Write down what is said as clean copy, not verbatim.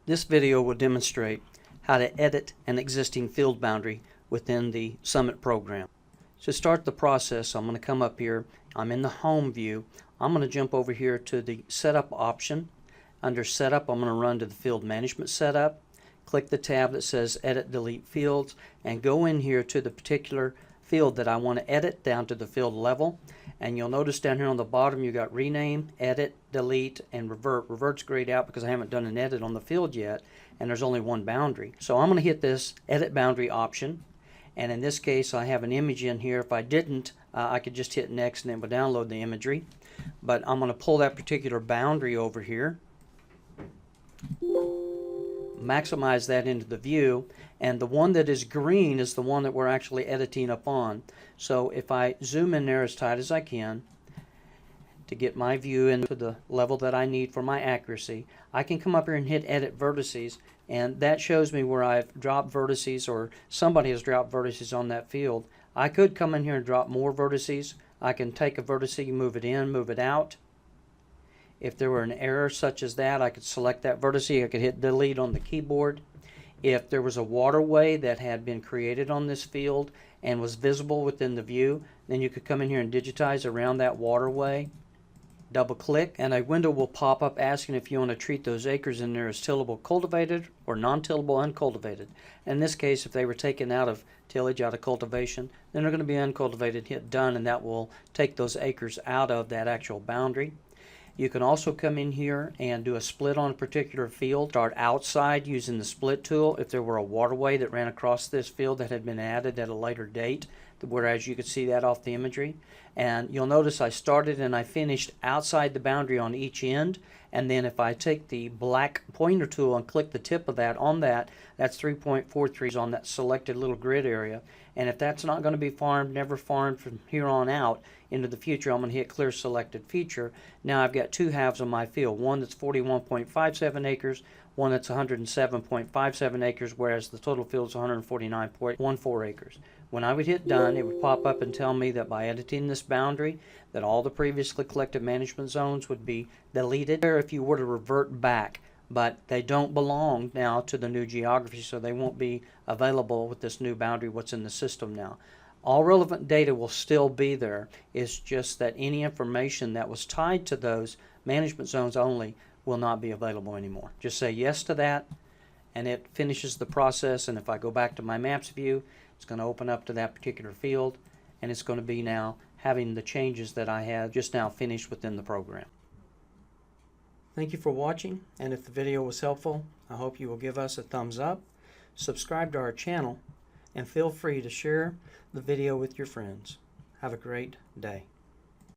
This video will demonstrate how to edit an existing field boundary within the Summit program. To start the process, I'm going to come up here. I'm in the Home view. I'm going to jump over here to the Setup option. Under Setup, I'm going to run to the Field Management Setup. Click the tab that says Edit Delete Fields and go in here to the particular field that I want to edit down to the field level. And you'll notice down here on the bottom you got Rename, Edit, Delete, and Revert. Revert's grayed out because I haven't done an edit on the field yet, and there's only one boundary. So I'm going to hit this Edit Boundary option, and in this case I have an image in here. If I didn't, I could just hit Next and it would download the imagery. But I'm going to pull that particular boundary over here, maximize that into the view, and the one that is green is the one that we're actually editing upon. So if I zoom in there as tight as I can to get my view into the level that I need for my accuracy, I can come up here and hit Edit Vertices, and that shows me where I've dropped vertices or somebody has dropped vertices on that field. I could come in here and drop more vertices. I can take a vertice, move it in, move it out. If there were an error such as that, I could select that vertice. I could hit delete on the keyboard. If there was a waterway that had been created on this field and was visible within the view, then you could come in here and digitize around that waterway. Double click and a window will pop up asking if you want to treat those acres in there as tillable cultivated or non-tillable uncultivated. In this case, if they were taken out of tillage, out of cultivation, then they're going to be uncultivated. Hit done and that will take those acres out of that actual boundary. You can also come in here and do a split on a particular field. Start outside using the split tool if there were a waterway that ran across this field that had been added at a later date, whereas you could see that off the imagery. And you'll notice I started and I finished outside the boundary on each end, and then if I take the black pointer tool and click the tip of that on that, that's 3.43 on that selected little grid area. And if that's not going to be farmed, never farmed from here on out into the future, I'm going to hit Clear Selected Feature. Now I've got two halves of my field, one that's 41.57 acres, one that's 107.57 acres, whereas the total field is 149.14 acres. When I would hit done, it would pop up and tell me that by editing this boundary, that all the previously collected management zones would be deleted if you were to revert back. But they don't belong now to the new geography, so they won't be available with this new boundary, what's in the system now. All relevant data will still be there. It's just that any information that was tied to those management zones only will not be available anymore. Just say yes to that, and it finishes the process. And if I go back to my maps view, it's going to open up to that particular field, and it's going to be now having the changes that I had just now finished within the program. Thank you for watching, and if the video was helpful, I hope you will give us a thumbs up, subscribe to our channel, and feel free to share the video with your friends. Have a great day.